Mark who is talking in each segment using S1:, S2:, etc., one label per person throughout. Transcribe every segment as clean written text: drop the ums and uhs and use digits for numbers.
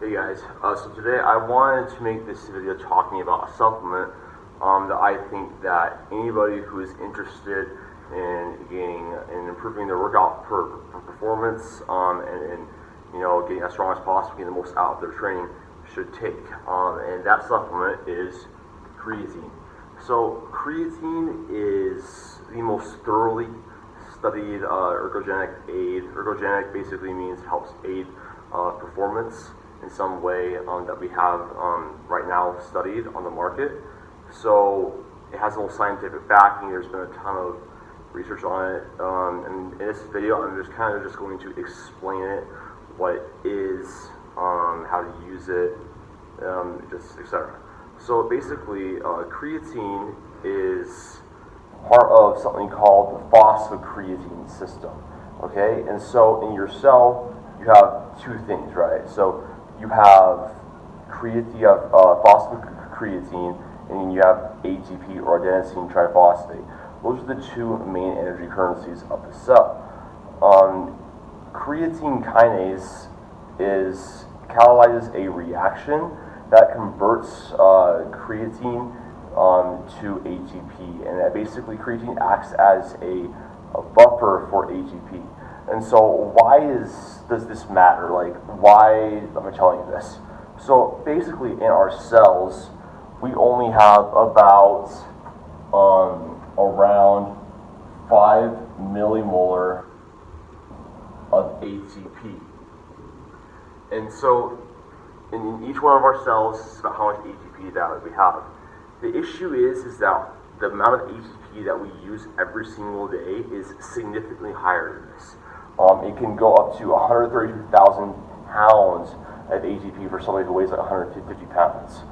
S1: Hey guys, so today I wanted to make this video talking about a supplement that I think that anybody who is interested in gaining and improving their workout performance and getting as strong as possible, getting the most out of their training should take. And that supplement is creatine. So creatine is the most thoroughly studied ergogenic aid. Ergogenic basically means helps aid performance in some way that we have right now studied on the market. So it has a little scientific backing. There's been a ton of research on it. And in this video, I'm just going to explain it, what it is, how to use it, just etc. So basically, creatine is part of something called the phosphocreatine system. Okay, and so in your cell, you have two things, right? So you have phosphocreatine, and you have ATP or adenosine triphosphate. Those are the two main energy currencies of the cell. Creatine kinase catalyzes a reaction that converts creatine to ATP, and that basically creatine acts as a buffer for ATP. And so why does this matter? Like, why am I telling you this? So basically in our cells, we only have about around 5 millimolar of ATP. And so in each one of our cells, this is about how much ATP that we have. The issue is that the amount of ATP that we use every single day is significantly higher than this. It can go up to 132,000 pounds of ATP for somebody who weighs like 150 pounds.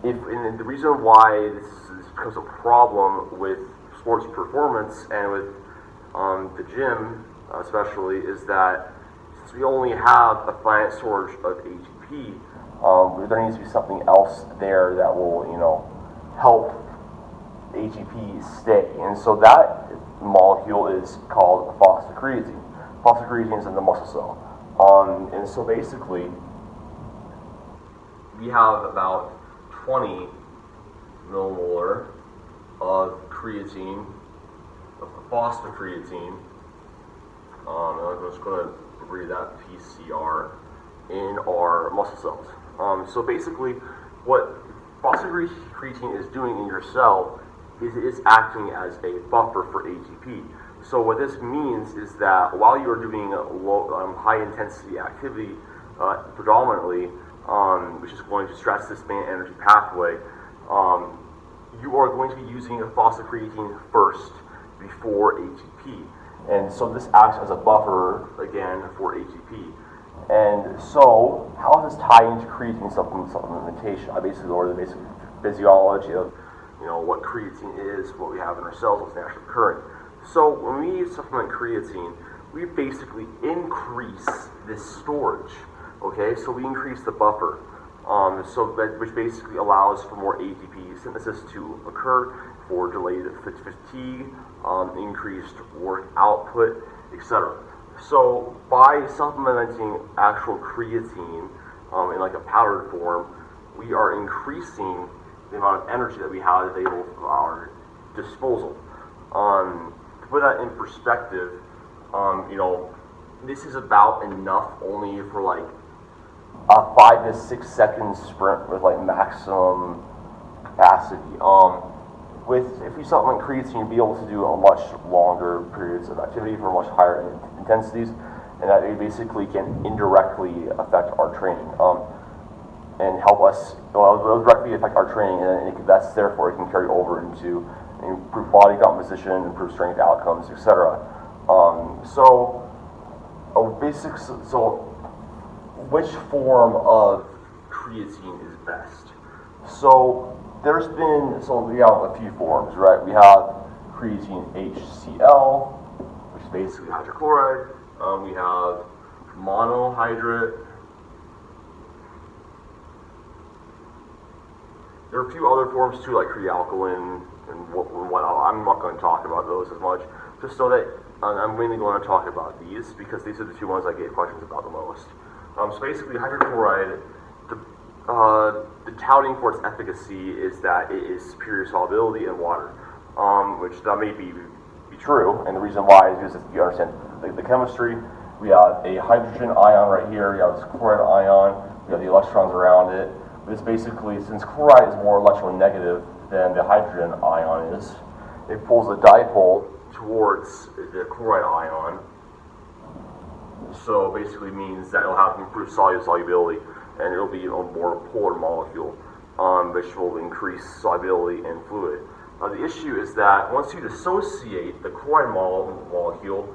S1: And the reason why this becomes a problem with sports performance and with the gym especially is that since we only have a finite source of ATP, there needs to be something else there that will, help ATP stay. And so that molecule is called phosphocreatine. Phosphocreatine is in the muscle cell. And so basically, we have about 20 millimolar of creatine, of phosphocreatine. I'm just going to read that PCR in our muscle cells. So basically, what phosphocreatine is doing in your cell is it is acting as a buffer for ATP. So what this means is that while you are doing high intensity activity predominantly, which is going to stress this main energy pathway, you are going to be using a phosphocreatine first before ATP. And so this acts as a buffer, again, for ATP. And so, how does this tie into creatine supplementation? I basically go over the basic physiology of what creatine is, what we have in our cells, what's naturally occurring. So when we supplement creatine, we basically increase this storage. Okay, so we increase the buffer, which basically allows for more ATP synthesis to occur, for delayed fatigue, increased work output, etc. So by supplementing actual creatine in like a powdered form, we are increasing the amount of energy that we have available for our disposal. To put that in perspective, this is about enough only for like a 5 to 6 second sprint with like maximum capacity. If you supplement creatine, you'll be able to do a much longer periods of activity for much higher intensities, and that it basically can indirectly affect our training and help us. Well, it will directly affect our training, and that's therefore it can carry over into improved body composition, improved strength outcomes, etc. Which form of creatine is best? So we have a few forms, right? We have creatine HCl, which is basically hydrochloride. We have monohydrate. There are a few other forms too, like crealkaline and whatnot. I'm not going to talk about those as much, just so that I'm mainly going to talk about these because these are the two ones I get questions about the most. So basically, hydrochloride, the touting for its efficacy is that it is superior solubility in water, which that may be true, and the reason why is because if you understand the chemistry. We have a hydrogen ion right here, we have this chloride ion, we have the electrons around it. This basically, since chloride is more electronegative than the hydrogen ion is, it pulls the dipole towards the chloride ion. So basically means that it'll have improved solubility, and it'll be a more polar molecule, which will increase solubility in fluid. The issue is that once you dissociate the chloride molecule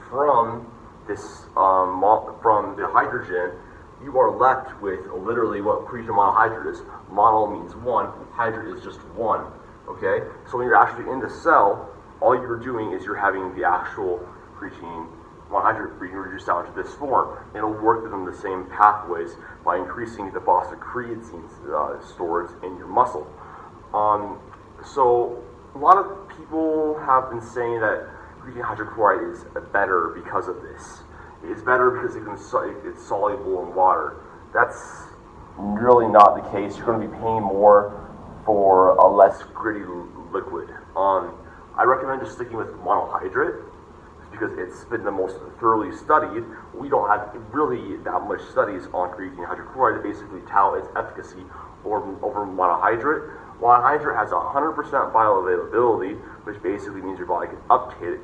S1: from this from the hydrogen, you are left with literally what creatine monohydrate is. Mono means one, hydrate is just one. Okay, so when you're actually in the cell, all you're doing is you're having the actual creatine monohydrate being reduced down to this form. And it'll work within the same pathways by increasing the phosphocreatine storage in your muscle. So a lot of people have been saying that creatine hydrochloride is better because of this. It's better because it's soluble in water. That's really not the case. You're going to be paying more for a less gritty liquid. I recommend just sticking with monohydrate because it's been the most thoroughly studied. We don't have really that much studies on creatine hydrochloride to basically tout its efficacy over monohydrate. Monohydrate has 100% bioavailability, which basically means your body can uptake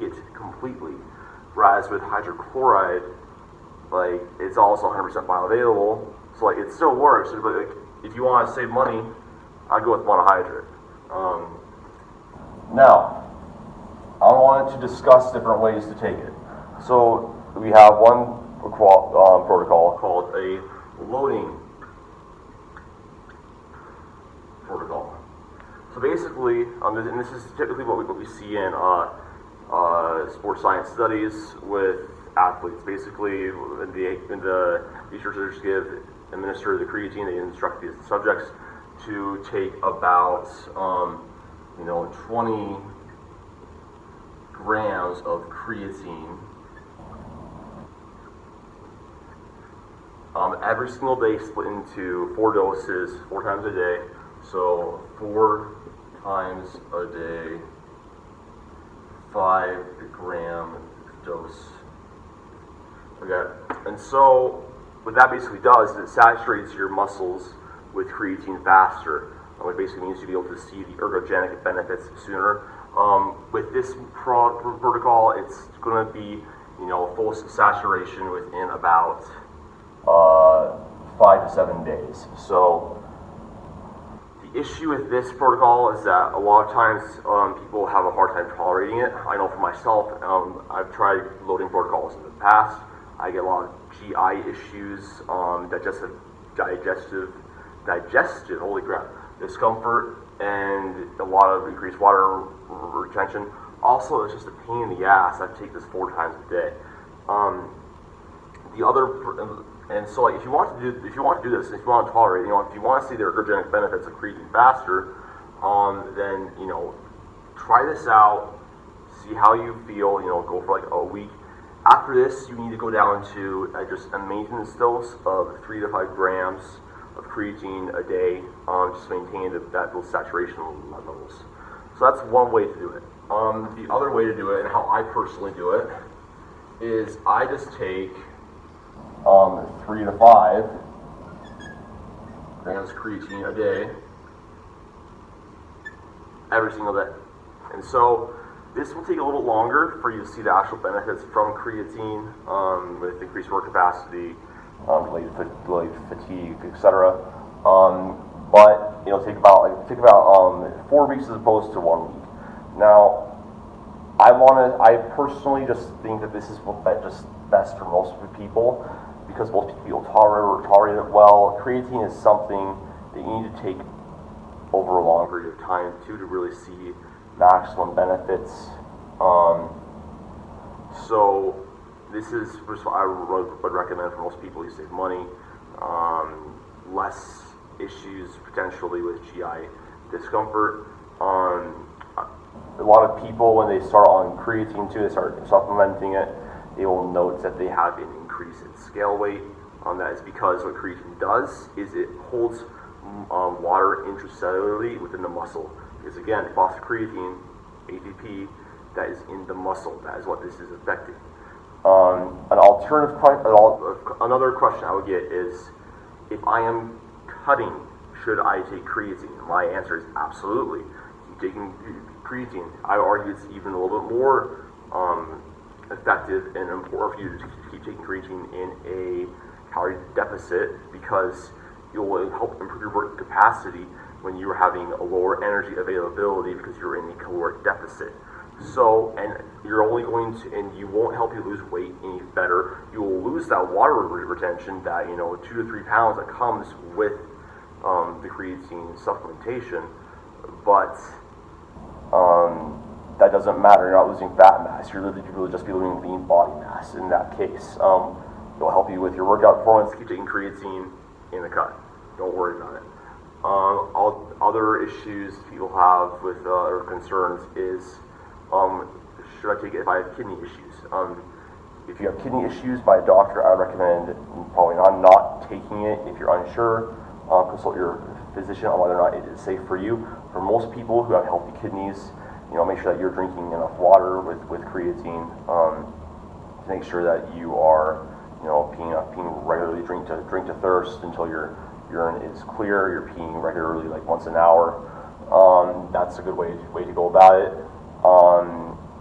S1: it completely. Whereas with hydrochloride, like it's also 100% bioavailable, so like it still works. But like, if you want to save money, I'd go with monohydrate. Now, I wanted to discuss different ways to take it. So we have one protocol called a loading protocol. So basically, and this is typically what we see in sports science studies with athletes. Basically, when the researchers administer the creatine, they instruct the subjects to take about 20 grams of creatine every single day, split into 4 doses, 4 times a day. So 4 times a day, 5-gram dose. Okay, and so what that basically does is it saturates your muscles with creatine faster, which basically means you'll be able to see the ergogenic benefits sooner. With this protocol, it's going to be full saturation within about 5 to 7 days. So the issue with this protocol is that a lot of times people have a hard time tolerating it. I know for myself, I've tried loading protocols in the past. I get a lot of GI issues, digestive, holy crap, discomfort, and a lot of increased water retention. Also, it's just a pain in the ass. I take this 4 times a day. And so, like, if you want to do this, if you want to tolerate, if you want to see the ergogenic benefits of creatine faster, then try this out, see how you feel. Go for like a week. After this, you need to go down to just a maintenance dose of 3 to 5 grams of creatine a day, just to maintain those saturation levels. So that's one way to do it. The other way to do it, and how I personally do it, is I just take 3 to 5 grams of creatine a day, every single day. And so this will take a little longer for you to see the actual benefits from creatine, with increased work capacity, related fatigue, etc. But it'll take about 4 weeks as opposed to 1 week. Now, I personally just think that this is just best for most people because most people tolerate it well. Creatine is something that you need to take over a long period of time to really see maximum benefits. So this is what I would recommend for most people. You save money, less issues potentially with GI discomfort. a lot of people, when they start on creatine too, they start supplementing it, they will note that they have an increase in scale weight. That is because what creatine does is it holds water intracellularly within the muscle. Because again, phosphocreatine, ATP, that is in the muscle. That is what this is affecting. Another question I would get is, if I am cutting, should I take creatine? My answer is absolutely. Keep taking creatine. I would argue it's even a little bit more effective and important for you to keep taking creatine in a calorie deficit, because it will help improve your work capacity when you're having a lower energy availability because you're in a caloric deficit. So, and you're only going to, and you won't help you lose weight any better. You will lose that water retention, that 2 to 3 pounds that comes with the creatine supplementation, but that doesn't matter. You're not losing fat mass. You're literally just be losing lean body mass in that case. It will help you with your workout performance. Keep taking creatine in the cut. Don't worry about it. All other issues people have with or concerns is, should I take it if I have kidney issues? If you have kidney issues by a doctor, I would recommend probably not taking it. If you're unsure, consult your physician on whether or not it is safe for you. For most people who have healthy kidneys, make sure that you're drinking enough water with creatine to make sure that you are, peeing regularly. Drink to thirst until your urine is clear. You're peeing regularly, like once an hour. That's a good way to go about it.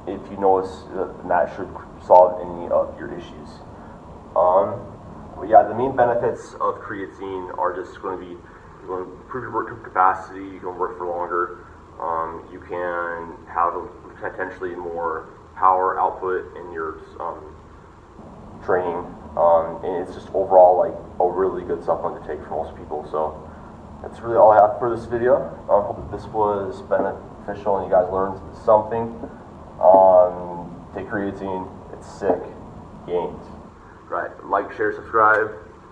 S1: If you notice that should solve any of your issues. But yeah, the main benefits of creatine are just going to be, you're going to improve your work capacity, you can work for longer, you can have potentially more power output in your training, and it's just overall like a really good supplement to take for most people. So that's really all I have for this video. I hope that this was beneficial and you guys learned something. Take creatine, it's sick, gains. Right, like, share, subscribe,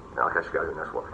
S1: and I'll catch you guys in the next one.